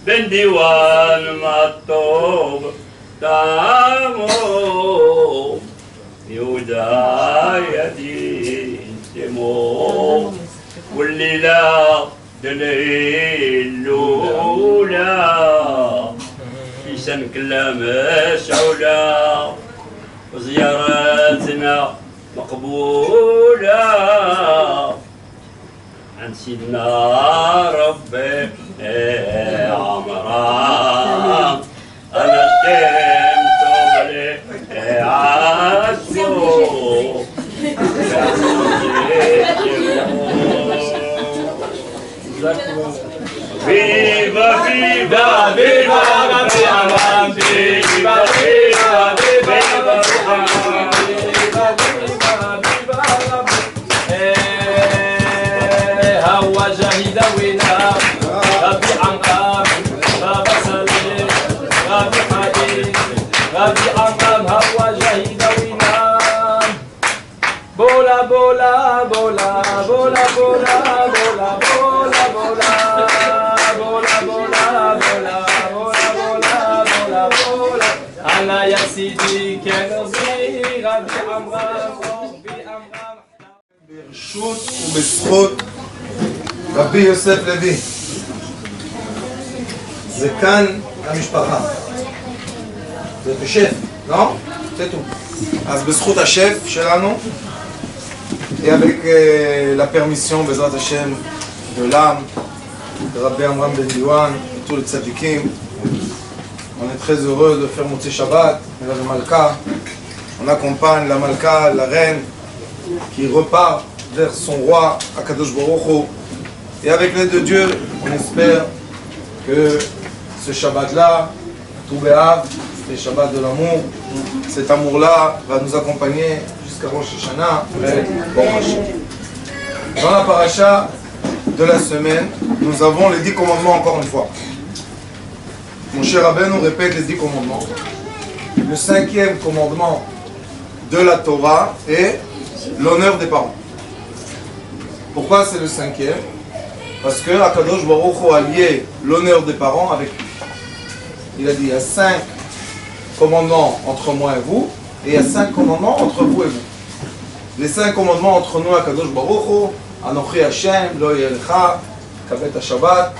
بن ديوان مطوب دامو يودا يدي سمو والليلة دليل الأولى في سن كلها مسعولة وزياراتنا مقبولة عن سيدنا ربي عمران أنا شمت بلي عاسو Viva, viva, viva, Rabbi Amram, viva, viva, viva, viva, viva, هو جاهد وينا ربي عمران بابا سليم ربي حديد ربي عمران هو جاهد وينا بولا بولا بولا بولا بولا بولا بولا بولا بولا بولا بولا بولا بولا بولا أنا يا سيدي كنزي ربي عمران ربي عمران ברשות ובזכות רבי יוסף לוי, זה כאן המשפחה, זה השף, לא? זה tout. אז בזכות השף שלנו, et avec la permission בעזרת השם de l'âme de Rabbi Amram Ben Diwan et tous les tzadikim, on est très heureux de faire Motzei Shabbat, la Malka, on accompagne la Malka, la reine, qui repart vers son roi, Akadosh Baruch Hu. Et avec l'aide de Dieu, on espère que ce Shabbat-là, Tou B'Av, le Shabbat de l'amour, cet amour-là va nous accompagner jusqu'à Rosh Hashanah, Baruch Hashem. Dans la paracha de la semaine, nous avons les 10 commandements encore une fois. Mon cher Rabbeinu nous répète les 10 commandements. Le 5e commandement de la Torah est l'honneur des parents. Pourquoi c'est le 5e? Parce que Akadosh Baruch Hu a lié l'honneur des parents avec lui. Il a dit il y a 5 commandements entre moi et vous, et il y a 5 commandements entre vous et vous. Les 5 commandements entre nous, Akadosh Baruch Hu, Anochi Hashem, Lo Yelecha, Kabet HaShabbat,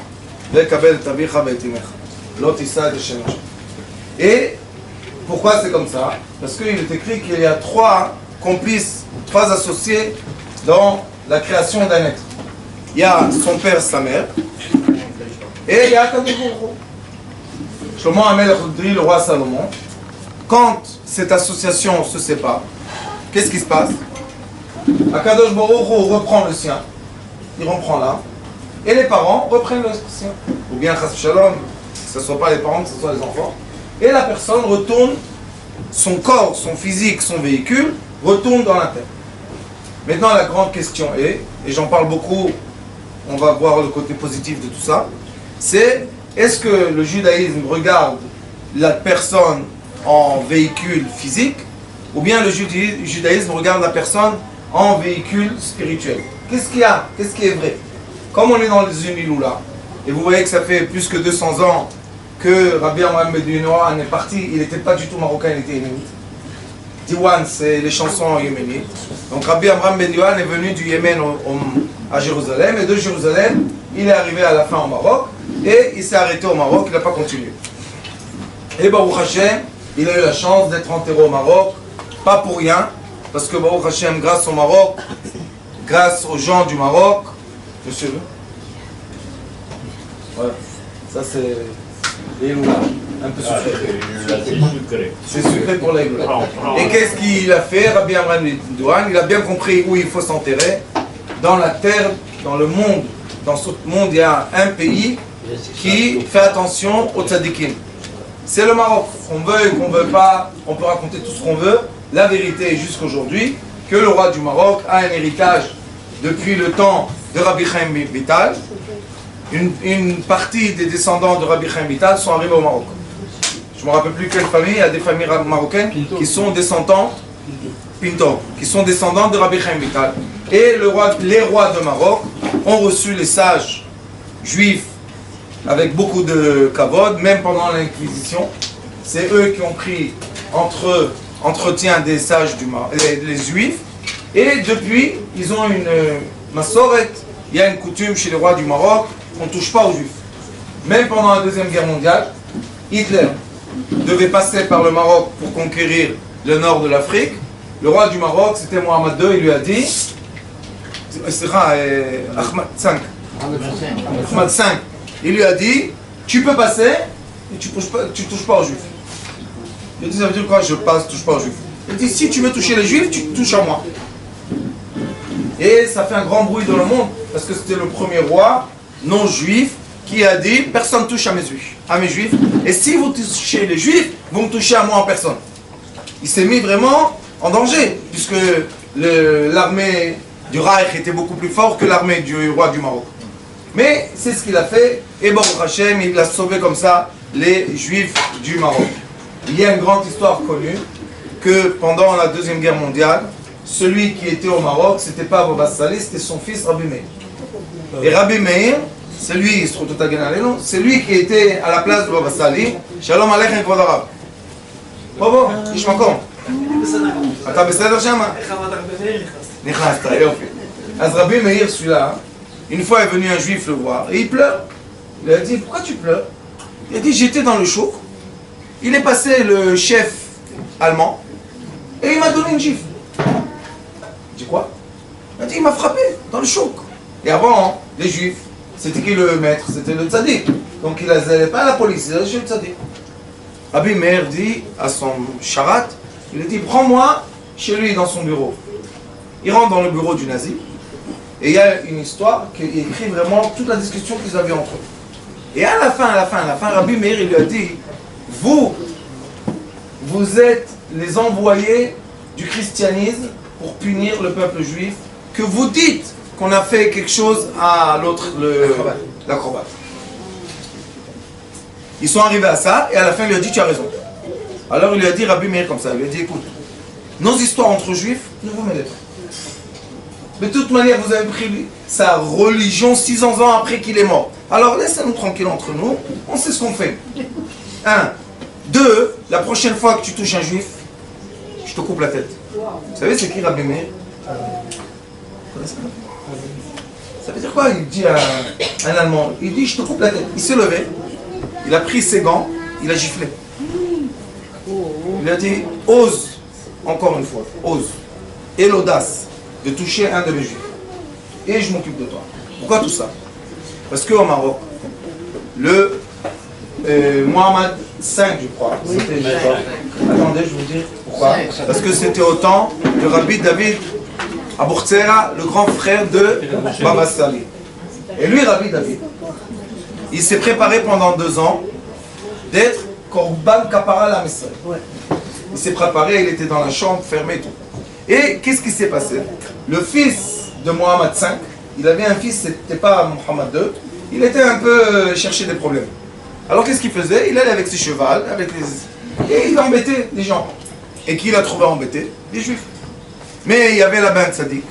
Vekabel et Avicha Veit Imecha, Lo Tisa et Hashem. Et pourquoi c'est comme ça? Parce qu'il est écrit qu'il y a 3 complices, 3 associés dans la création d'un être. Il y a son père, sa mère, et il y a Akadosh Baruch Hu. Shlomo HaMelech dit, le roi Salomon, quand cette association se sépare, qu'est-ce qui se passe? Akadosh Baruch Hu reprend le sien, il reprend là, et les parents reprennent le sien. Ou bien, Chas Shalom, que ce ne soit pas les parents, que ce soit les enfants, et la personne retourne, son corps, son physique, son véhicule, retourne dans la terre. Maintenant, la grande question est, et j'en parle beaucoup, on va voir le côté positif de tout ça, c'est est-ce que le judaïsme regarde la personne en véhicule physique, ou bien le judaïsme regarde la personne en véhicule spirituel? Qu'est-ce qu'il y a? Qu'est-ce qui est vrai? Comme on est dans les Uniloula, et vous voyez que ça fait plus que 200 ans que Rabbi Amram Ben Diwan est parti, il n'était pas du tout marocain, il était yéménite. Diwan, c'est les chansons yéménites. Donc Rabbi Amram Ben Diwan est venu du Yémen à Jérusalem, et de Jérusalem, il est arrivé à la fin au Maroc, et il s'est arrêté au Maroc, il n'a pas continué. Et Baruch Hashem, il a eu la chance d'être enterré au Maroc, pas pour rien, parce que Baruch Hashem, grâce au Maroc, grâce aux gens du Maroc, monsieur, voilà, ça c'est les loups, un peu sucré. C'est sucré pour les loups. Et qu'est-ce qu'il a fait, Rabbi Amram Ben Diwan? Il a bien compris où il faut s'enterrer. Dans la terre, dans le monde, dans ce monde, il y a un pays qui fait attention aux tzadikim. c'est le Maroc. Qu'on veuille, qu'on ne veuille pas, on peut raconter tout ce qu'on veut. La vérité est jusqu'aujourd'hui que le roi du Maroc a un héritage depuis le temps de Rabbi Chaim Vital. Une partie des descendants de Rabbi Chaim Vital sont arrivés au Maroc. Je ne me rappelle plus quelle famille, il y a des familles marocaines qui sont descendants Pinto, qui sont descendants de Rabbi Chaim Vital. Et les rois de Maroc ont reçu les sages juifs avec beaucoup de kavod, même pendant l'Inquisition. C'est eux qui ont pris entretien des sages les juifs. Et depuis, ils ont une massoret, il y a une coutume chez les rois du Maroc, on ne touche pas aux juifs. Même pendant la Deuxième Guerre mondiale, Hitler devait passer par le Maroc pour conquérir le nord de l'Afrique. Le roi du Maroc, c'était Mohammed II, il lui a dit, Ahmed V, il lui a dit, tu peux passer, et tu touches pas aux juifs. Il a dit, ça veut dire quoi, je passe, touche pas aux juifs. Il a dit, si tu veux toucher les juifs, tu touches à moi. Et ça fait un grand bruit dans le monde, parce que c'était le premier roi non juif qui a dit, personne ne touche à mes juifs, et si vous touchez les juifs, vous me touchez à moi en personne. Il s'est mis vraiment en danger, puisque l'armée du Reich était beaucoup plus forte que l'armée du roi du Maroc. Mais c'est ce qu'il a fait, et Baruch Hashem, il a sauvé comme ça les juifs du Maroc. Il y a une grande histoire connue, que pendant la Deuxième Guerre mondiale, celui qui était au Maroc, c'était pas Baba Salih, c'était son fils Rabbi Meir. Et Rabbi Meir, c'est lui qui était à la place de Baba Salih. Shalom Aleichem Kvod Arav. Bobo, איש מקום. אתה בסדר שם? איך אמרת רבי מאיר נכנסת? נכנסת, יופי. אז רבי מאיר celui-là, une fois est venu un juif le voir et il pleure. Il a dit, pourquoi tu pleures? Il a dit, j'étais dans le chouk. Il est passé le chef allemand et il m'a donné une gifle. Il dit quoi? Il a dit, il m'a frappé dans le chouk. Et avant, les juifs, c'était qui le maître? C'était le tzaddik. Donc il n'allait pas à la police, il allait chez le tzaddik. Rabbi Meir dit à son charat, il a dit, prends-moi chez lui dans son bureau. Il rentre dans le bureau du nazi et il y a une histoire qui écrit vraiment toute la discussion qu'ils avaient entre eux. Et à la fin, Rabbi Meir il lui a dit, vous êtes les envoyés du christianisme pour punir le peuple juif, que vous dites qu'on a fait quelque chose à l'autre, l'acrobate. Ils sont arrivés à ça, et à la fin, il lui a dit, tu as raison. Alors il lui a dit, Rabbi Meir comme ça, il lui a dit, écoute, nos histoires entre juifs, ne vous mêlez pas. De toute manière, vous avez pris sa religion 600 ans après qu'il est mort. Alors laissez-nous tranquilles entre nous, on sait ce qu'on fait. 1. 2. La prochaine fois que tu touches un juif, je te coupe la tête. Vous savez c'est qui Rabbi Meir? Ça veut dire quoi? Il dit à un Allemand, il dit, je te coupe la tête. Il s'est levé. Il a pris ses gants, il a giflé. Il a dit, ose, encore une fois, ose, et l'audace de toucher un de mes juifs. Et je m'occupe de toi. Pourquoi tout ça? Parce qu'au Maroc, le Mohammed V, je crois, c'était, attendez, je vous dis pourquoi. Parce que c'était au temps de Rabbi David Abukhzera, le grand frère de Baba Salih. Et lui, Rabbi David, il s'est préparé pendant 2 ans d'être Korban Kapara la Messiah. Il s'est préparé, il était dans la chambre, fermé et tout. Et qu'est-ce qui s'est passé? Le fils de Mohammed V, il avait un fils, c'était pas Mohammed II, il était un peu chercher des problèmes. Alors qu'est-ce qu'il faisait? Il allait avec ses chevals, et il embêtait les gens. Et qui l'a trouvé embêté? Les juifs. Mais il y avait là-bas un tzaddik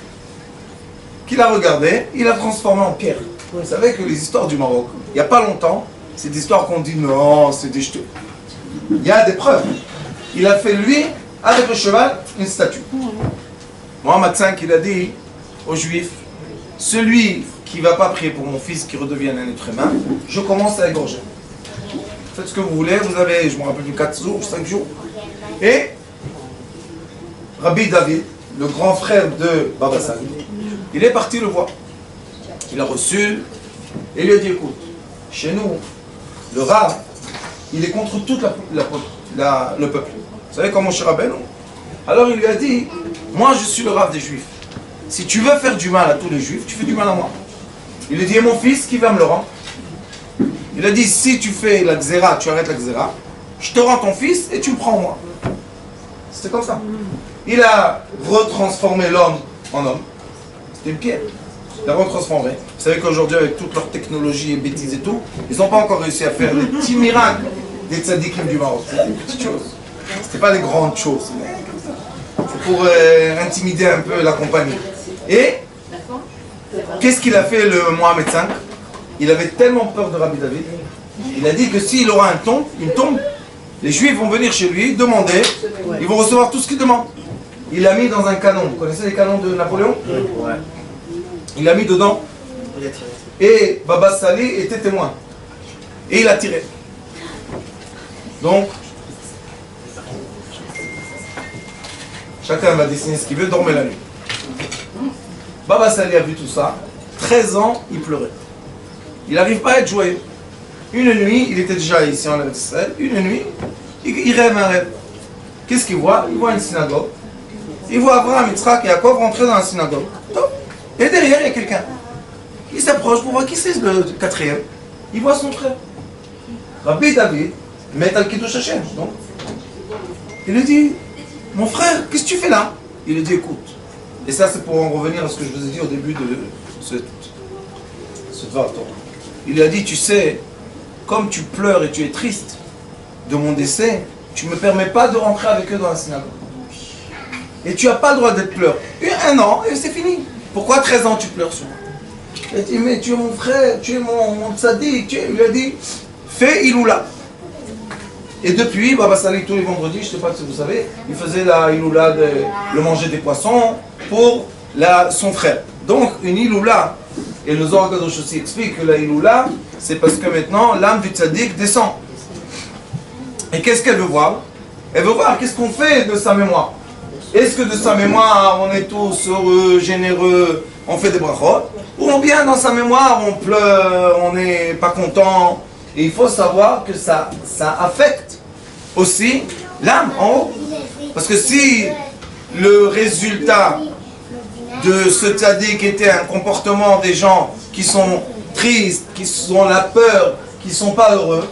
qui l'a regardé, il l'a transformé en pierre. Vous savez que les histoires du Maroc, il n'y a pas longtemps, c'est des histoires qu'on dit non, c'est des jeteux. Il y a des preuves. Il a fait lui, avec le cheval, une statue. Mohammed V, il a dit aux Juifs, celui qui ne va pas prier pour mon fils qui redevienne un être humain, je commence à égorger. Faites ce que vous voulez, vous avez, je ne me rappelle plus, 4 jours, 5 jours. Et Rabbi David, le grand frère de Baba Salih, il est parti le voir. Il a reçu, et il lui a dit, écoute, chez nous, le Rav, il est contre tout le peuple. Vous savez comment Moshe Rabbeinu? Alors il lui a dit, moi je suis le Rav des Juifs. Si tu veux faire du mal à tous les Juifs, tu fais du mal à moi. Il lui a dit, et mon fils, qui va me le rendre? Il a dit, si tu fais la Xéra, tu arrêtes la Xéra, je te rends ton fils et tu me prends moi. C'était comme ça. Il a retransformé l'homme en homme. C'était une pierre. Il a retransformé. Vous savez qu'aujourd'hui, avec toute leur technologie et bêtises et tout, ils n'ont pas encore réussi à faire les petits miracles des tzadikim du Maroc. C'était des petites choses. C'était pas les grandes choses. C'est pour intimider un peu la compagnie. Et qu'est-ce qu'il a fait le Mohamed V? Il avait tellement peur de Rabbi David. Il a dit que s'il aura une tombe, les Juifs vont venir chez lui, demander, ils vont recevoir tout ce qu'ils demandent. Il l'a mis dans un canon. Vous connaissez les canons de Napoléon? Ouais. Il l'a mis dedans. Et Baba Salih était témoin. Et il a tiré. Donc, chacun va dessiner ce qu'il veut, dormez la nuit. Baba Salih a vu tout ça. 13 ans, il pleurait. Il n'arrive pas à être joyeux. Une nuit, il était déjà ici en Israël. Une nuit, il rêve un rêve. Qu'est-ce qu'il voit? Il voit une synagogue. Il voit Abraham, Yitzhak et Yaakov rentrer dans la synagogue. Et derrière, il y a quelqu'un. Il s'approche pour voir qui c'est le quatrième. Il voit son frère. Rabbi David, met al-Kiddush Hashem. Il lui dit, mon frère, qu'est-ce que tu fais là? Il lui dit, écoute. Et ça, c'est pour en revenir à ce que je vous ai dit au début de ce Dvar Torah. Il lui a dit, tu sais, comme tu pleures et tu es triste de mon décès, tu ne me permets pas de rentrer avec eux dans la synagogue. Et tu n'as pas le droit d'être pleuré. 1 an, et c'est fini. Pourquoi 13 ans tu pleures sur moi? Il a dit, mais tu es mon frère, tu es mon tzaddik. Il lui a dit, fais Iloula. Et depuis, Baba Salih, tous les vendredis, je ne sais pas si vous savez, il faisait la Iloula, le manger des poissons pour son frère. Donc, une Iloula, et le Zohar Kadosh aussi explique que la Iloula, c'est parce que maintenant, l'âme du tzaddik descend. Et qu'est-ce qu'elle veut voir? Elle veut voir qu'est-ce qu'on fait de sa mémoire. Est-ce que de sa mémoire, on est tous heureux, généreux, on fait des brachot? Ou bien dans sa mémoire, on pleure, on n'est pas content? Et il faut savoir que ça affecte aussi l'âme en haut. Parce que si le résultat de ce tzaddik était un comportement des gens qui sont tristes, qui ont la peur, qui ne sont pas heureux,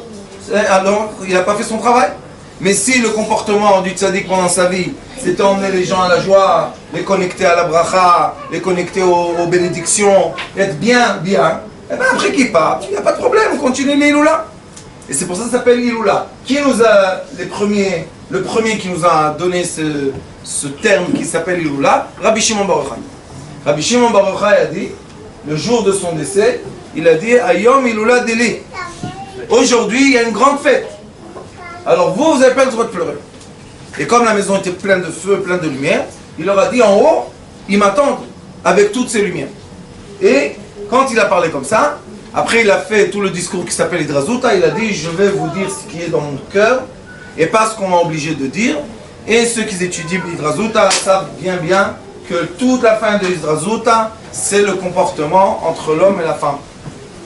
alors il n'a pas fait son travail. Mais si le comportement du tzaddik pendant sa vie, c'était emmener les gens à la joie, les connecter à la bracha, les connecter aux bénédictions, être bien, et bien après qu'il part, il n'y a pas de problème, on continue l'Iloula. Et c'est pour ça que ça s'appelle l'Iloula. Qui nous a le premier qui nous a donné ce terme qui s'appelle l'Iloula? Rabbi Shimon Bar Yochai. Rabbi Shimon Bar Yochai a dit, le jour de son décès, il a dit Ayom Iloula Deli. Aujourd'hui, il y a une grande fête. Alors vous n'avez pas le droit de pleurer. Et comme la maison était pleine de feu, pleine de lumière, il leur a dit en haut, ils m'attendent avec toutes ces lumières. Et quand il a parlé comme ça, après il a fait tout le discours qui s'appelle Hidrazuta, il a dit je vais vous dire ce qui est dans mon cœur et pas ce qu'on m'a obligé de dire. Et ceux qui étudient Hidrazuta savent bien que toute la fin de Hidrazuta, c'est le comportement entre l'homme et la femme.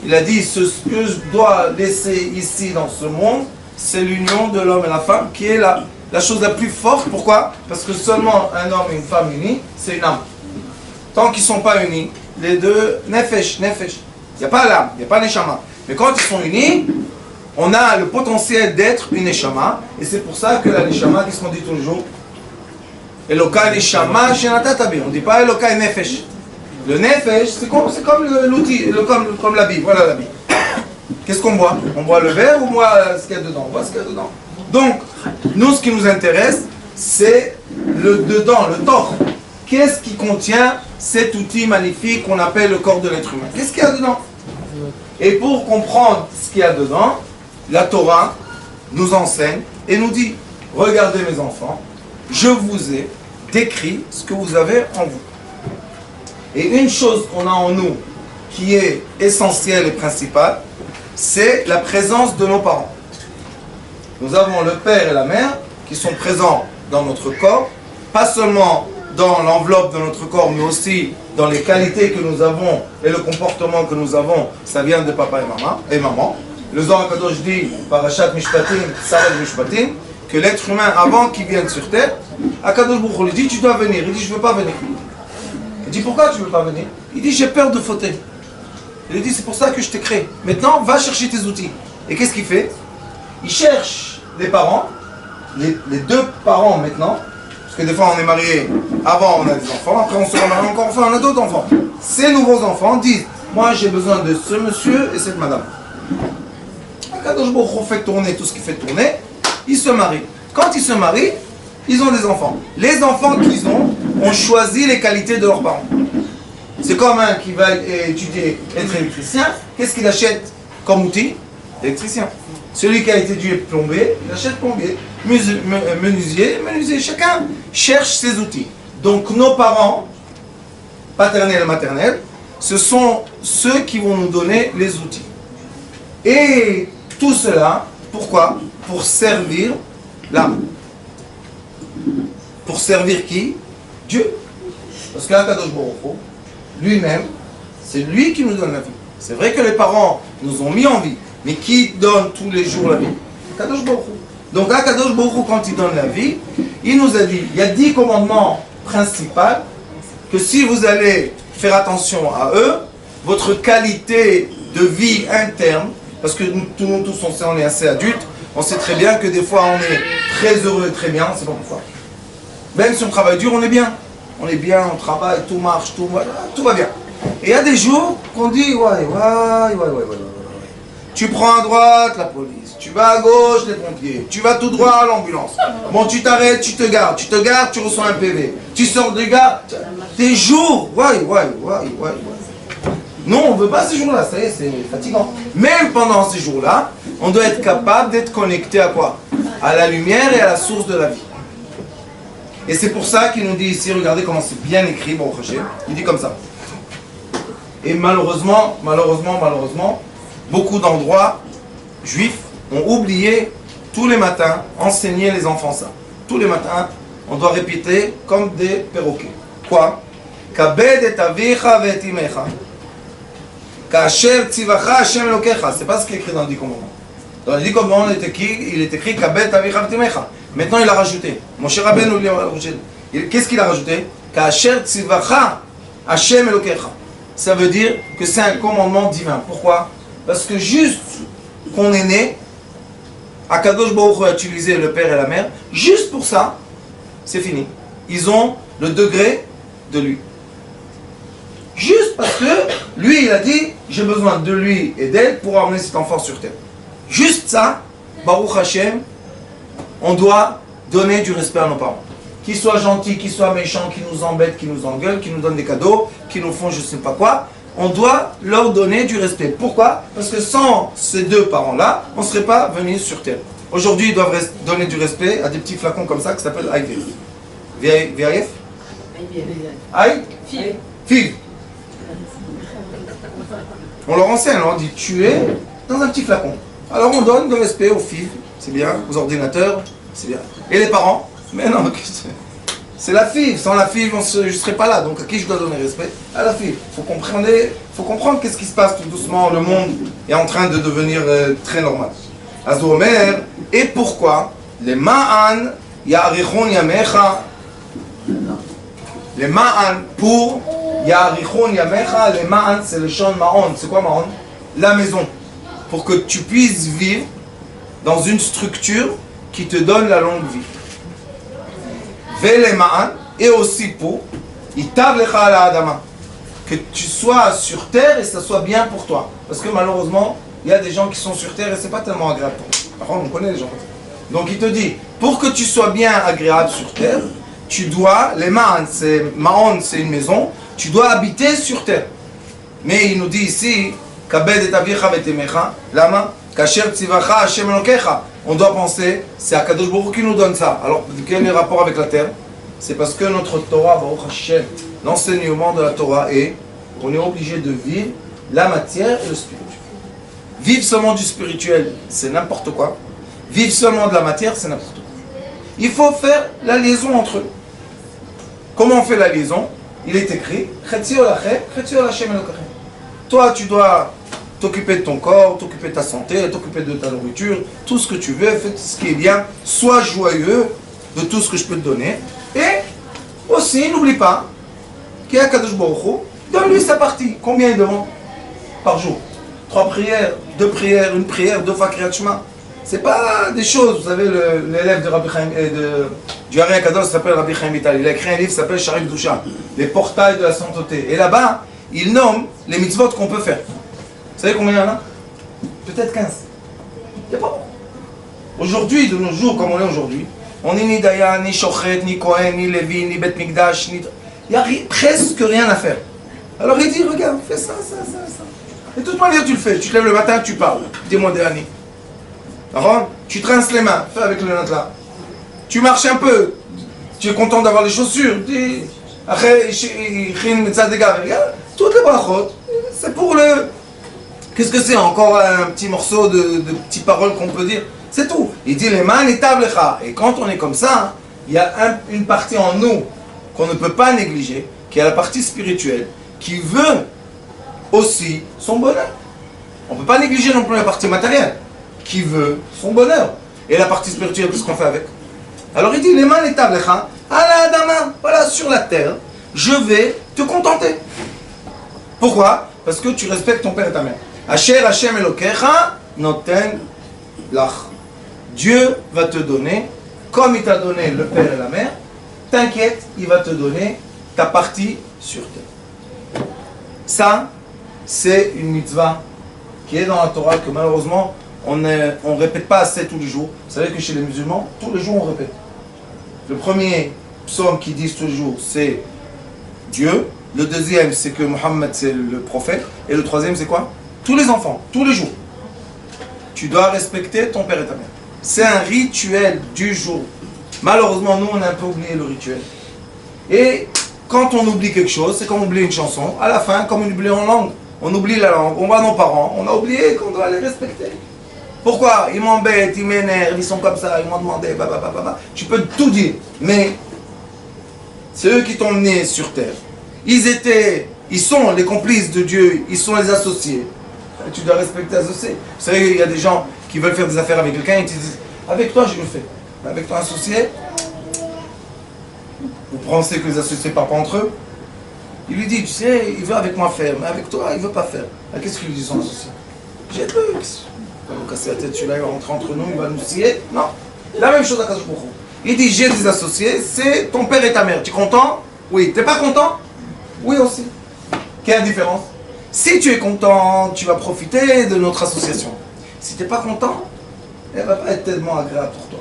Il a dit ce que je dois laisser ici dans ce monde, c'est l'union de l'homme et la femme qui est la chose la plus forte. Pourquoi? Parce que seulement un homme et une femme unis, c'est une âme. Tant qu'ils ne sont pas unis, les deux, nefesh. Il n'y a pas l'âme, il n'y a pas neshama. Mais quand ils sont unis, on a le potentiel d'être une neshama. Et c'est pour ça que la neshama, qu'est-ce qu'on dit tous les jours? Elokai neshama shenatatabi. On ne dit pas Elokai nefesh. Le nefesh, c'est comme l'outil, comme la Bible. Voilà la Bible. Qu'est-ce qu'on boit? On boit le verre ou on boit ce qu'il y a dedans? On boit ce qu'il y a dedans. Donc, nous, ce qui nous intéresse, c'est le dedans, le torse. Qu'est-ce qui contient cet outil magnifique qu'on appelle le corps de l'être humain? Qu'est-ce qu'il y a dedans? Et pour comprendre ce qu'il y a dedans, la Torah nous enseigne et nous dit, regardez mes enfants, je vous ai décrit ce que vous avez en vous. Et une chose qu'on a en nous qui est essentielle et principale, c'est la présence de nos parents. Nous avons le père et la mère qui sont présents dans notre corps, pas seulement dans l'enveloppe de notre corps, mais aussi dans les qualités que nous avons et le comportement que nous avons, ça vient de papa et maman. Le Zohar Kadosh dit, Parashat Mishpatim, Sarat Mishpatim, que l'être humain, avant qu'il vienne sur terre, Akadosh Baruch Hu lui dit, tu dois venir. Il dit, je ne veux pas venir. Il dit, pourquoi tu ne veux pas venir? Il dit, j'ai peur de fauter. Il dit, c'est pour ça que je t'ai créé. Maintenant, va chercher tes outils. Et qu'est-ce qu'il fait? Il cherche les parents, les deux parents maintenant, parce que des fois on est marié, avant on a des enfants, après on se remarie encore, enfin on a d'autres enfants. Ces nouveaux enfants disent, moi j'ai besoin de ce monsieur et cette madame. Akadosh Baruch Hu fait tourner tout ce qu'il fait tourner, ils se marient. Quand ils se marient, ils ont des enfants. Les enfants qu'ils ont choisi les qualités de leurs parents. C'est comme un qui va étudier, être électricien, qu'est-ce qu'il achète comme outil? Électricien. Celui qui a étudié plombier, il achète plombier. Menuisier, chacun cherche ses outils. Donc nos parents, paternels et maternels, ce sont ceux qui vont nous donner les outils. Et tout cela, pourquoi? Pour servir l'âme. Pour servir qui? Dieu. Parce qu'Akadosh Baruch Hu, lui-même, c'est lui qui nous donne la vie. C'est vrai que les parents nous ont mis en vie, mais qui donne tous les jours la vie? Akadosh Baruch Hu. Donc Akadosh Baruch Hu, quand il donne la vie, il nous a dit, il y a 10 commandements principaux, que si vous allez faire attention à eux, votre qualité de vie interne, parce que nous tous on sait, on est assez adultes, on sait très bien que des fois on est très heureux et très bien, on ne sait pas pourquoi. Même si on travaille dur, on est bien. On est bien, on travaille, tout marche, tout va bien. Et il y a des jours qu'on dit, ouais. Tu prends à droite la police, tu vas à gauche les pompiers, tu vas tout droit à l'ambulance. Bon, tu t'arrêtes, tu te gares, tu reçois un PV. Tu sors de gare, des jours, ouais. Non, on ne veut pas ces jours-là, ça y est, c'est fatigant. Même pendant ces jours-là, on doit être capable d'être connecté à quoi? À la lumière et à la source de la vie. Et c'est pour ça qu'il nous dit ici, regardez comment c'est bien écrit, Baruch Hashem, il dit comme ça. Et malheureusement, beaucoup d'endroits juifs ont oublié tous les matins, enseigner les enfants ça. Tous les matins, on doit répéter comme des perroquets. Quoi? Kabed et avicha ve et imecha. Kasher tzivacha Hashem Elokecha. C'est pas ce qui est écrit dans le 10 commandements. Dans le 10 commandements, il est écrit Kabed et avicha ve et imecha. Maintenant, il a rajouté. Moshe Rabbeinu, qu'est-ce qu'il a rajouté? Kasher tzivacha Hashem Elokecha. Ça veut dire que c'est un commandement divin. Pourquoi? Parce que juste qu'on est né, Akadosh Baruch Hu a utilisé le père et la mère, juste pour ça, c'est fini. Ils ont le degré de lui. Juste parce que lui, il a dit, j'ai besoin de lui et d'elle pour amener cet enfant sur terre. Juste ça, Baruch Hashem, on doit donner du respect à nos parents. Qu'ils soient gentils, qu'ils soient méchants, qu'ils nous embêtent, qu'ils nous engueulent, qu'ils nous donnent des cadeaux, qu'ils nous font je ne sais pas quoi, on doit leur donner du respect. Pourquoi? Parce que sans ces deux parents-là, on ne serait pas venus sur terre. Aujourd'hui, ils doivent donner du respect à des petits flacons comme ça qui s'appellent Aïv. VAF? Aïe? Fiv. On leur enseigne, on leur dit tu es dans un petit flacon. Alors on donne de respect aux Fiv, c'est bien, aux ordinateurs, c'est bien. Et les parents? Mais non, c'est la fille. Sans la fille, je ne serais pas là. Donc à qui je dois donner respect? À la fille. Il faut comprendre qu'est-ce qui se passe tout doucement. Le monde est en train de devenir très normal. Azo Omer, et pourquoi? Les ma'an ya'arichon yamecha. Les ma'an pour ya'arichon yamecha. Les ma'an, c'est le chant ma'on. C'est quoi ma'on? La maison. Pour que tu puisses vivre dans une structure qui te donne la longue vie. Et aussi pour que tu sois sur terre et que ça soit bien pour toi. Parce que malheureusement, il y a des gens qui sont sur terre et c'est pas tellement agréable pour eux. Par contre, on connaît les gens. Donc il te dit, pour que tu sois bien agréable sur terre, tu dois, les ma'an, c'est une maison, tu dois habiter sur terre. Mais il nous dit ici, kabed et avicha vetemecha, lama, kasher tzivacha Hashem Elokecha. On doit penser, c'est Akadosh Baruch Hu qui nous donne ça. Alors, quel est le rapport avec la terre? C'est parce que notre Torah, Baruch Hashem, l'enseignement de la Torah est qu'on est obligé de vivre la matière et le spirituel. Vivre seulement du spirituel, c'est n'importe quoi. Vivre seulement de la matière, c'est n'importe quoi. Il faut faire la liaison entre eux. Comment on fait la liaison? Il est écrit, toi, tu dois t'occuper de ton corps, t'occuper de ta santé, t'occuper de ta nourriture, tout ce que tu veux, fais ce qui est bien, sois joyeux de tout ce que je peux te donner. Et aussi, n'oublie pas qu'il y a Kadosh Baruch Hu, donne-lui sa partie. Combien il demande par jour? 3 prières, 2 prières, 1 prière, 2 fois Kriyat Shema. C'est pas des choses, vous savez, l'élève de Rabbi Chaim, du Ari Akadosh s'appelle Rabbi Chaim Vital. Il a écrit un livre qui s'appelle Sharif Dusha, les portails de la sainteté. Et là-bas, il nomme les mitzvot qu'on peut faire. Vous savez combien il y en a? Peut-être 15. Il n'y a pas beaucoup. Aujourd'hui, de nos jours, comme on est aujourd'hui, on n'est ni Dayan, ni Shochet, ni Kohen, ni Lévi, ni Bet Mikdash, ni... Il n'y a presque rien à faire. Alors il dit, regarde, fais ça, ça, ça, ça. Et de toute manière, tu le fais. Tu te lèves le matin, tu parles. Dis-moi dernier. D'accord? Tu trinces les mains, fais avec le note là. Tu marches un peu. Tu es content d'avoir les chaussures. Dis, après, regarde, toutes les brachot, c'est pour le... Qu'est-ce que c'est? Encore un petit morceau de petites paroles qu'on peut dire. C'est tout. Il dit les mains, les tables, et quand on est comme ça, il y a une partie en nous qu'on ne peut pas négliger, qui est la partie spirituelle, qui veut aussi son bonheur. On ne peut pas négliger non plus la partie matérielle, qui veut son bonheur. Et la partie spirituelle, qu'est-ce qu'on fait avec? Alors il dit les mains, les tables, voilà, sur la terre, je vais te contenter. Pourquoi? Parce que tu respectes ton père et ta mère. Asher Hashem Elokecha noten lach. Dieu va te donner, comme il t'a donné le père et la mère, t'inquiète, il va te donner ta partie sur terre. Ça, c'est une mitzvah qui est dans la Torah que malheureusement, on ne répète pas assez tous les jours. Vous savez que chez les musulmans, tous les jours on répète. Le premier psaume qu'ils disent tous les jours, c'est Dieu. Le deuxième, c'est que Mohammed, c'est le prophète. Et le troisième, c'est quoi? Tous les enfants, tous les jours. Tu dois respecter ton père et ta mère. C'est un rituel du jour. Malheureusement, nous, on a un peu oublié le rituel. Et quand on oublie quelque chose, c'est comme on oublie une chanson. À la fin, comme on oublie en langue, on oublie la langue, on voit nos parents, on a oublié qu'on doit les respecter. Pourquoi? Ils m'embêtent, ils m'énervent, ils sont comme ça, ils m'ont demandé, Tu peux tout dire, mais c'est eux qui t'ont mené sur terre. Ils sont les complices de Dieu, ils sont les associés. Tu dois respecter les associés. Vous savez, il y a des gens qui veulent faire des affaires avec quelqu'un et ils te disent, avec toi je le fais. Mais avec ton associé, vous pensez que les associés ne parlent pas entre eux? Il lui dit, tu sais, il veut avec moi faire, mais avec toi, il ne veut pas faire. Qu'est-ce qu'il lui dit son associé? J'ai deux. Il va nous casser la tête, celui-là, il va rentrer entre nous, il va nous scier. Non. La même chose à Kadosh Baruch Hu. Il dit, j'ai des associés, c'est ton père et ta mère. Tu es content? Oui. T'es pas content? Oui aussi. Quelle est la différence? Si tu es content, tu vas profiter de notre association. Si tu n'es pas content, elle ne va pas être tellement agréable pour toi.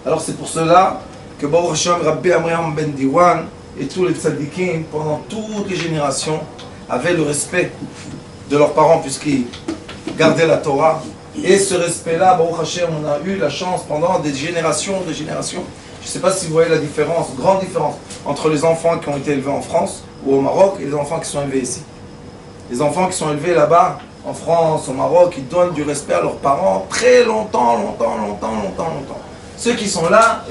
Alors c'est pour cela que Baruch Hashem, Rabbi Amram Ben Diwan et tous les tzadikim, pendant toutes les générations, avaient le respect de leurs parents puisqu'ils gardaient la Torah. Et ce respect-là, Baruch Hashem, on a eu la chance pendant des générations, Je ne sais pas si vous voyez la différence, grande différence, entre les enfants qui ont été élevés en France ou au Maroc et les enfants qui sont élevés ici. Les enfants qui sont élevés là-bas, en France, au Maroc, ils donnent du respect à leurs parents très longtemps. Ceux qui sont là,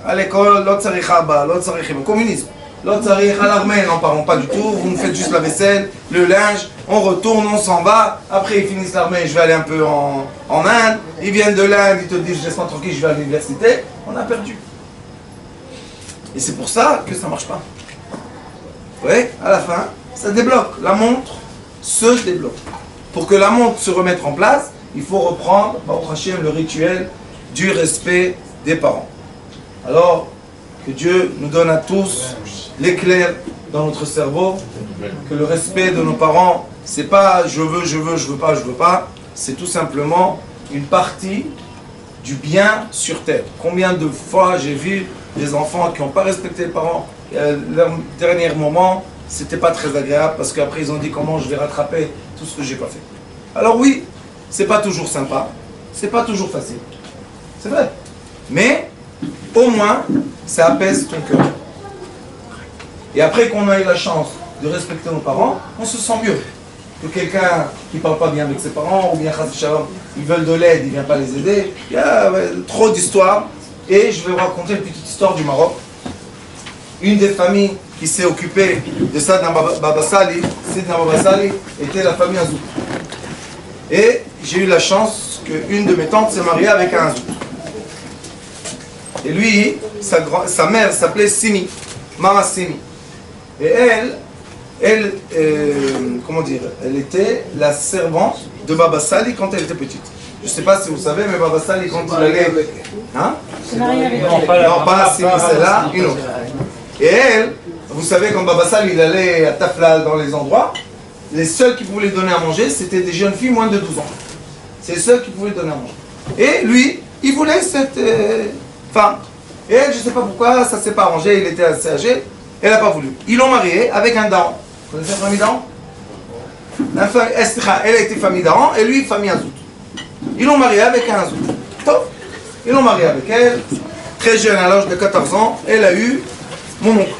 à l'école, l'autre tsarich haba, l'autre tsarich le communisme, l'autre tsarich à l'armée, n'en parlons pas du tout, vous nous faites juste la vaisselle, le linge, on retourne, on s'en va, après ils finissent l'armée, je vais aller un peu en Inde, ils viennent de l'Inde, ils te disent laisse-moi tranquille, je vais à l'université, on a perdu. Et c'est pour ça que ça ne marche pas. Vous voyez, à la fin, ça débloque, la montre se débloque. Pour que la montre se remette en place, il faut reprendre, Baruch Hashem, le rituel du respect des parents. Alors, que Dieu nous donne à tous l'éclair dans notre cerveau, que le respect de nos parents, c'est pas je veux pas, c'est tout simplement une partie du bien sur terre. Combien de fois j'ai vu des enfants qui n'ont pas respecté les parents, leur dernier moment, c'était pas très agréable parce qu'après ils ont dit comment je vais rattraper tout ce que j'ai pas fait. Alors oui, c'est pas toujours sympa, c'est pas toujours facile, c'est vrai, mais au moins ça apaise ton cœur. Et après qu'on a eu la chance de respecter nos parents, on se sent mieux que quelqu'un qui parle pas bien avec ses parents ou bien ils veulent de l'aide, il vient pas les aider. Il y a trop d'histoires et je vais vous raconter une petite histoire du Maroc. Une des familles qui s'est occupée de Sadna Baba Sali, était la famille Azouk. Et j'ai eu la chance qu'une de mes tantes s'est mariée avec un Azouk. Et lui, sa mère s'appelait Simi, Mama Simi. Et elle était la servante de Baba Sali quand elle était petite. Je sais pas si vous savez, mais Baba Sali, quand il allait... Hein? Non, pas celle-là, une autre. Et elle, vous savez, quand Baba Sali, il allait à Taflal dans les endroits, les seuls qui pouvaient lui donner à manger, c'était des jeunes filles moins de 12 ans. C'est les seuls qui pouvaient lui donner à manger. Et lui, il voulait cette femme. Et elle, je ne sais pas pourquoi, ça ne s'est pas arrangé, il était assez âgé, elle n'a pas voulu. Ils l'ont marié avec un daron. Vous connaissez la famille daron? Elle a été famille daron et lui, famille Azout. Ils l'ont marié avec un Azout. Top. Ils l'ont marié avec elle, très jeune, à l'âge de 14 ans, elle a eu mon oncle.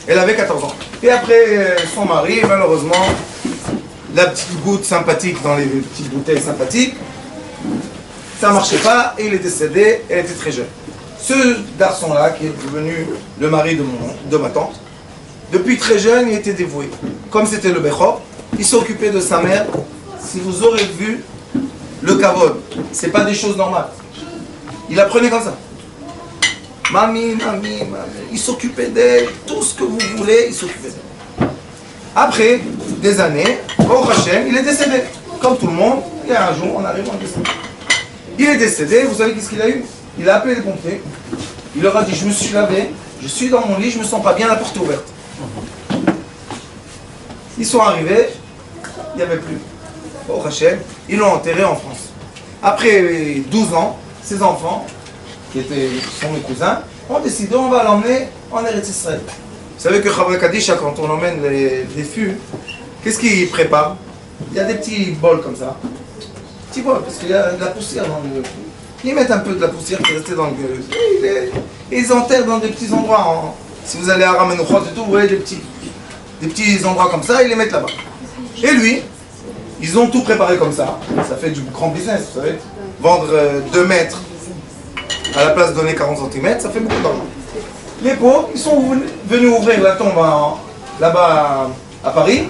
Elle avait 14 ans. Et après son mari, malheureusement, la petite goutte sympathique dans les petites bouteilles sympathiques, ça ne marchait pas et il est décédé, elle était très jeune. Ce garçon-là, qui est devenu le mari de ma tante, depuis très jeune, il était dévoué. Comme c'était le Bechor, il s'occupait de sa mère. Si vous aurez vu le kavod, c'est pas des choses normales. Il apprenait comme ça. Mamie, mamie, mamie. Il s'occupait d'elle, tout ce que vous voulez, il s'occupait d'elle. Après des années, au Hachem, il est décédé. Comme tout le monde, il y a un jour, on arrive, on décède. Il est décédé, vous savez qu'est-ce qu'il a eu? Il a appelé les pompiers. Il leur a dit, je me suis lavé, je suis dans mon lit, je me sens pas bien, la porte est ouverte. Ils sont arrivés, il n'y avait plus. Au Hachem, ils l'ont enterré en France. Après 12 ans, ses enfants, qui sont mes cousins, ont décidé, on va l'emmener en Eretz Israël. Vous savez que Chavre Kadisha, quand on emmène les fûts, qu'est-ce qu'ils préparent? Il y a des petits bols comme ça. Petits bols, parce qu'il y a de la poussière dans le... Ils mettent un peu de la poussière qui est restée dans le... Et ils enterrent dans des petits endroits. Si vous allez à Ramenouchot et tout, vous voyez des petits endroits comme ça, ils les mettent là-bas. Et lui, ils ont tout préparé comme ça. Ça fait du grand business, vous savez. Vendre 2 mètres à la place de donner 40 cm, ça fait beaucoup d'argent. Les pauvres, ils sont venus ouvrir la tombe là-bas à Paris.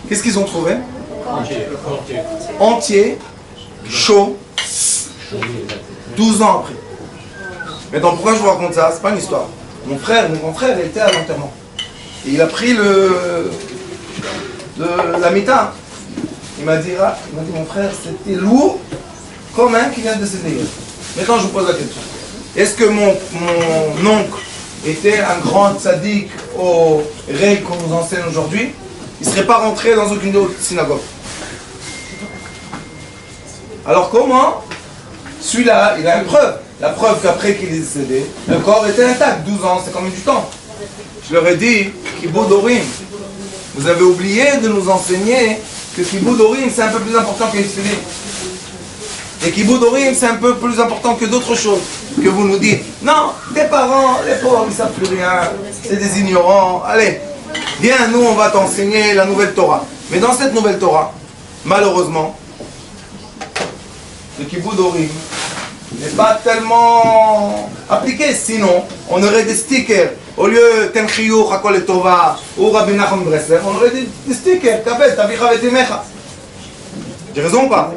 Qu'est-ce qu'ils ont trouvé? Entier, chaud, 12 ans après. Maintenant, pourquoi je vous raconte ça? C'est pas une histoire. Mon grand frère était à l'enterrement. Et il a pris la mita. Il m'a dit, mon frère, c'était lourd comme un qui vient de décéder hier. Maintenant, je vous pose la question. Est-ce que mon oncle était un grand tzaddik aux règles qu'on nous enseigne aujourd'hui? Il ne serait pas rentré dans aucune autre synagogue. Alors comment? Celui-là, il a une preuve. La preuve qu'après qu'il est décédé, le corps était intact. 12 ans, c'est quand même du temps. Je leur ai dit, Kibboud Orim, vous avez oublié de nous enseigner que Kibboud Orim, c'est un peu plus important que Yisraël. Et Kibboud Orim, c'est un peu plus important que d'autres choses. Que vous nous dites, non, tes parents, les pauvres, ils ne savent plus rien, c'est des ignorants. Allez, viens, nous, on va t'enseigner la nouvelle Torah. Mais dans cette nouvelle Torah, malheureusement, le Kibboud Orim n'est pas tellement appliqué. Sinon, on aurait des stickers. Au lieu Tenchiyou, Chakol et Tova ou Rabbi Nachman Bresler, on aurait des stickers. Kabel, Tavicha Vetemecha. J'ai raison ou pas?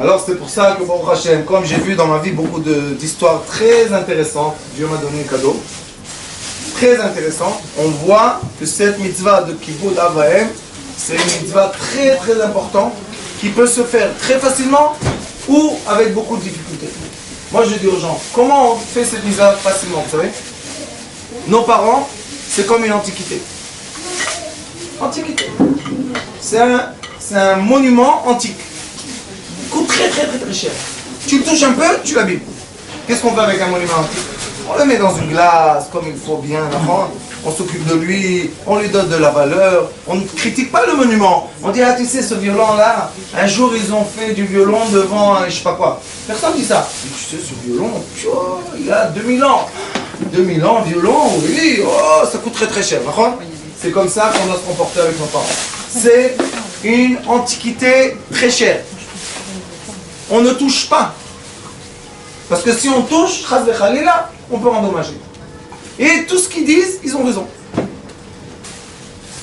Alors c'est pour ça que Baruch Hashem, comme j'ai vu dans ma vie beaucoup d'histoires très intéressantes, Dieu m'a donné un cadeau, très intéressant, on voit que cette mitzvah de Kibboud Avahem, c'est une mitzvah très très importante qui peut se faire très facilement ou avec beaucoup de difficultés. Moi je dis aux gens, comment on fait cette mitzvah facilement, vous savez? Nos parents, c'est comme une antiquité. Antiquité. C'est un monument antique. Coûte très cher. Tu le touches un peu, tu l'abîmes. Qu'est-ce qu'on fait avec un monument antique? On le met dans une glace, comme il faut bien, on s'occupe de lui, on lui donne de la valeur, on ne critique pas le monument. On dit, ah tu sais, ce violon-là, un jour ils ont fait du violon devant je sais pas quoi. Personne dit ça. Tu sais, ce violon, il a 2000 ans. 2000 ans, violon, oui, oh, ça coûte très cher. C'est comme ça qu'on doit se comporter avec nos parents. C'est une antiquité très chère. On ne touche pas. Parce que si on touche, on peut endommager. Et tout ce qu'ils disent, ils ont raison.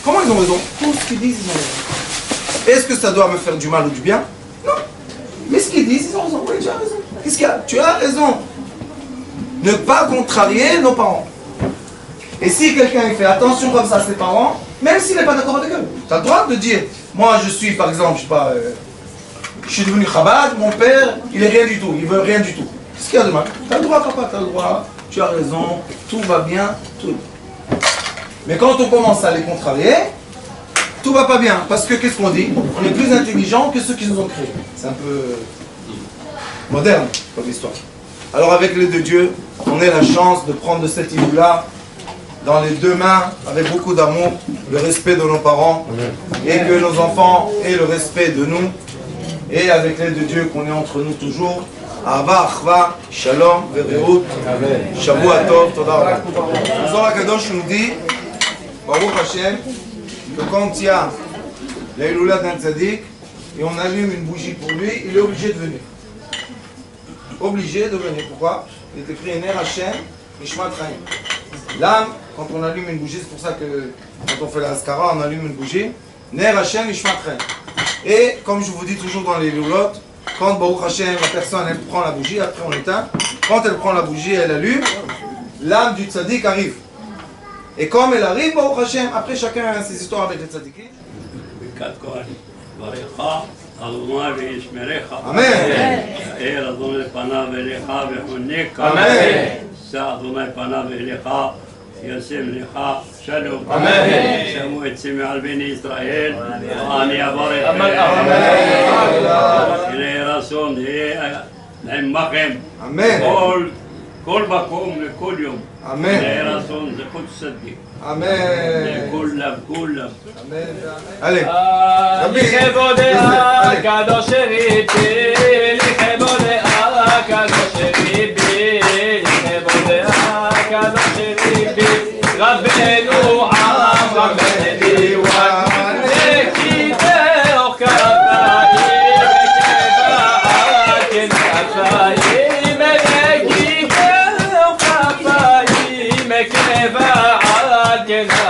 Comment ils ont raison? Tout ce qu'ils disent, ils ont raison. Est-ce que ça doit me faire du mal ou du bien? Non. Mais ce qu'ils disent, ils ont raison. Oui, tu as raison. Qu'est-ce qu'il y a? Tu as raison. Ne pas contrarier nos parents. Et si quelqu'un fait attention comme ça à ses parents, même s'il n'est pas d'accord avec eux, tu as le droit de dire, moi je suis par exemple, je sais pas, je suis devenu Chabad, mon père, il est rien du tout, il veut rien du tout. Qu'est-ce qu'il y a de mal? T'as le droit, papa, t'as le droit, tu as raison, tout va bien, tout. Mais quand on commence à les contrarier, tout va pas bien. Parce que qu'est-ce qu'on dit? On est plus intelligent que ceux qui nous ont créés. C'est un peu moderne comme histoire. Alors avec l'aide de Dieu, on a la chance de prendre de cette île-là dans les deux mains, avec beaucoup d'amour, le respect de nos parents, et que nos enfants aient le respect de nous, et avec l'aide de Dieu qu'on est entre nous toujours. Ahava, Achva, Shalom, Vereut, Shavua Tov, Toda Rabba. Le Zohar HaKadosh nous dit, Baruch Hashem, que quand il y a la Iloula d'un tzaddik, et on allume une bougie pour lui, il est obligé de venir. Obligé de venir. Pourquoi? Il est écrit Ner Hashem, Nishmat Chaim. L'âme, quand on allume une bougie, c'est pour ça que quand on fait la Haskara, on allume une bougie. Ner Hashem, Nishmat Chaim. Et comme je vous dis toujours dans les Iloulot, quand Baruch Hashem, la personne, elle prend la bougie, après on éteint. Quand elle prend la bougie, elle allume, l'âme du tzaddik arrive. Et comme elle arrive, Baruch Hashem, après chacun a ses histoires avec les tzaddikim. Amen. يسم لك شلو سمو يتسمع على بني إسرائيل وأني أبارك إلى رسول نعمكم كل بكم لكل يوم إلى رسول كل صدق كلهم allez לכבוד הקדוש ריבי לכבוד הקדוש ריבי לכבוד הקדוש ריבי רבנו עם רבנו דיוואן וכיתך כפיים וכבעל כנפיים וכיתך כפיים וכבעל כנפיים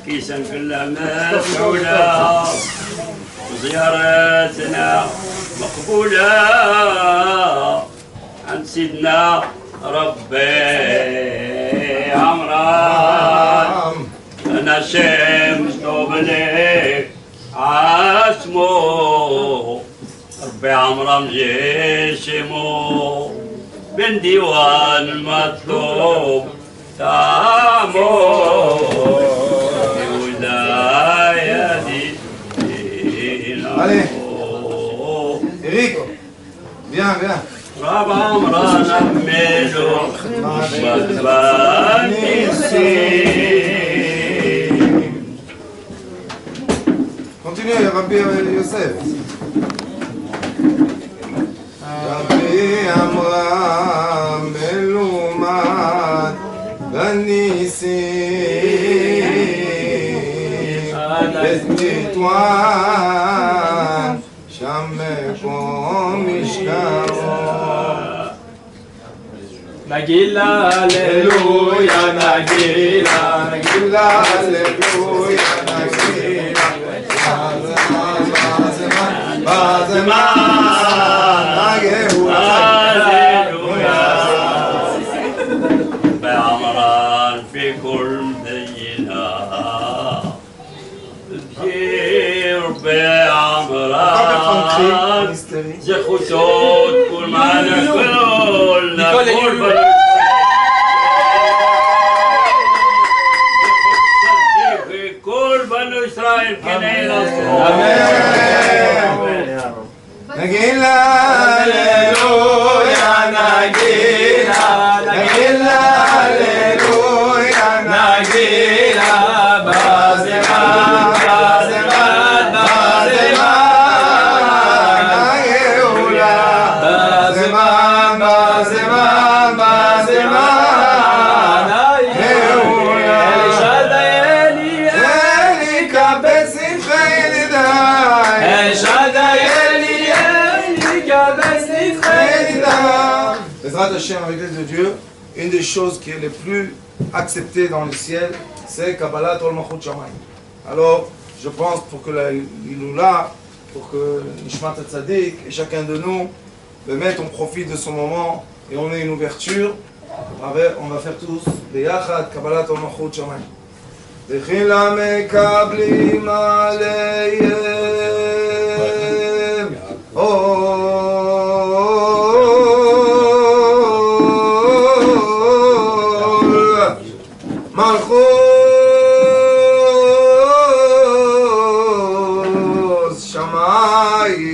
كيسا كلها مسؤولة زيارتنا مقبولة عن سيدنا ربي عمران أنا شمس طوبلك عاسمو ربي عمران جيشمو من ديوان المطلوب تامو Allez, Eric, viens, viens. Continuez, Rabbi Yosef. Rabbi Amram Melumat Banissim בית נטואן, שם מקום משכבו. נגילה, הללויה, נגילה, נגילה, הללויה, נגילה. בזמן הגאולה. הללויה. בעמרן في كل دينا بعمران زخوتوت كل معنا كلنا كل بنو إسرائيل كنينا نجيلا هللويا نجيلا نجيلا هللويا نجيلا avec l'aide de Dieu, une des choses qui est les plus acceptées dans le ciel, c'est Kabbalat Ol Malchut Shamayim. Alors, je pense pour que l'Iloula, pour que Nishmat Tzadik et chacun de nous, on profite de ce moment et on ait une ouverture. On va faire tous ביחד קבלת המלכות שמיים. דחילה מקבלים עליהם עול מלכות שמיים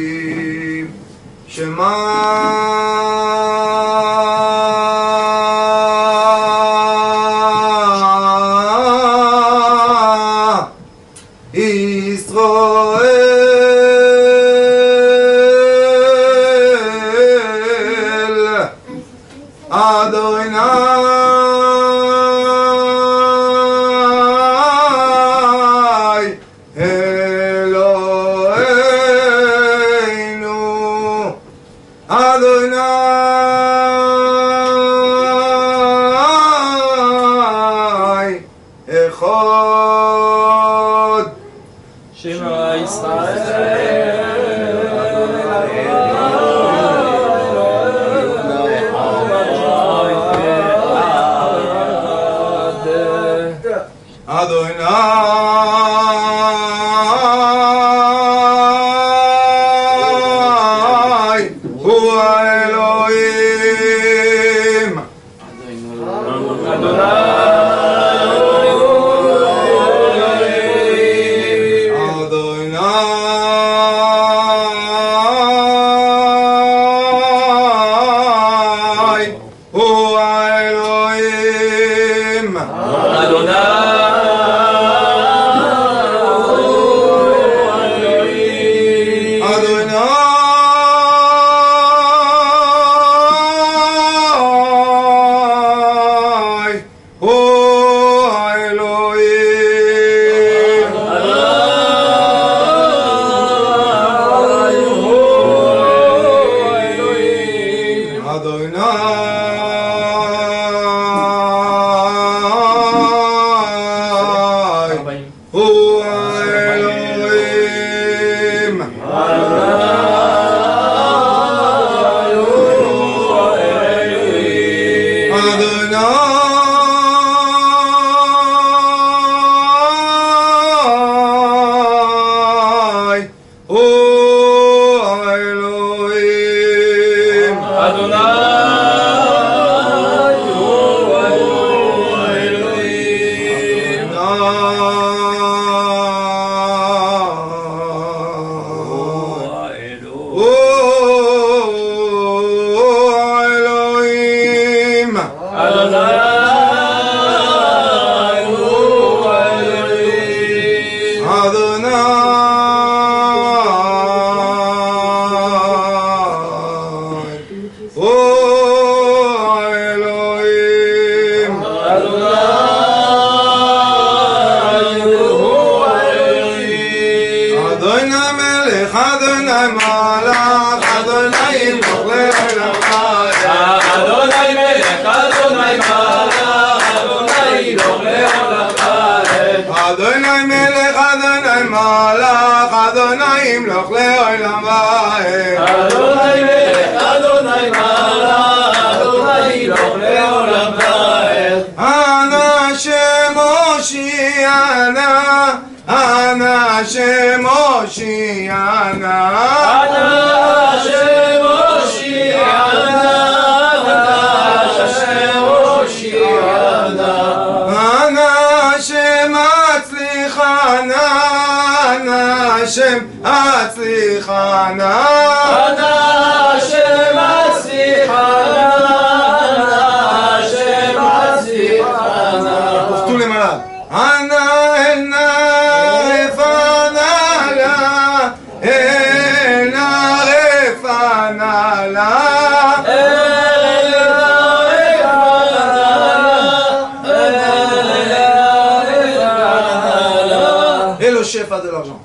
de l'argent.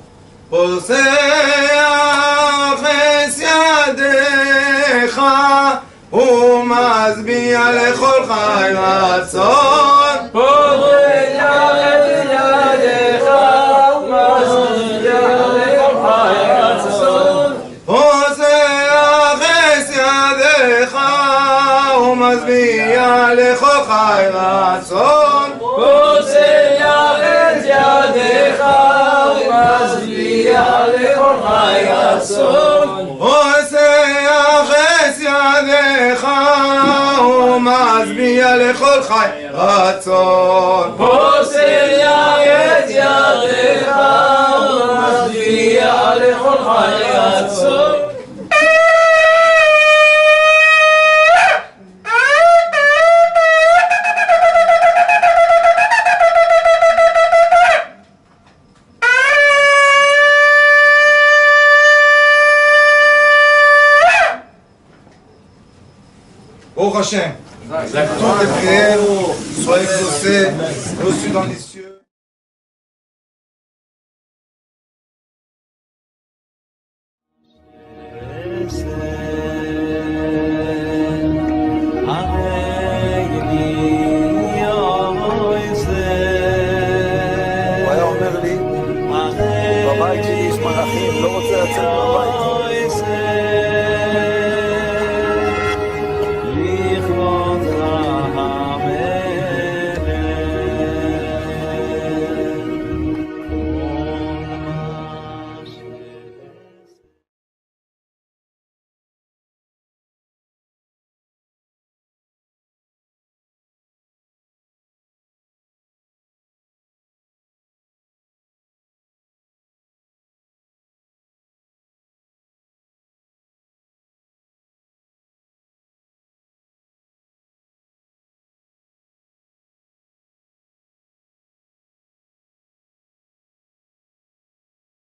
ומשביע לכל חי רצון. פותח את ידיך לכל חי רצון. פוסח את ידיך ומשביע לכל חי רצון. פוסח את ידיך ומשביע לכל חי רצון. פוסח את ידיך ומשביע לכל חי רצון. Baruch Hashem. Toutes les prières soient exaucées, reçues dans les cieux. הוא היה אומר לי, בבית שלי יש מלאכים, לא רוצה לצאת מהבית.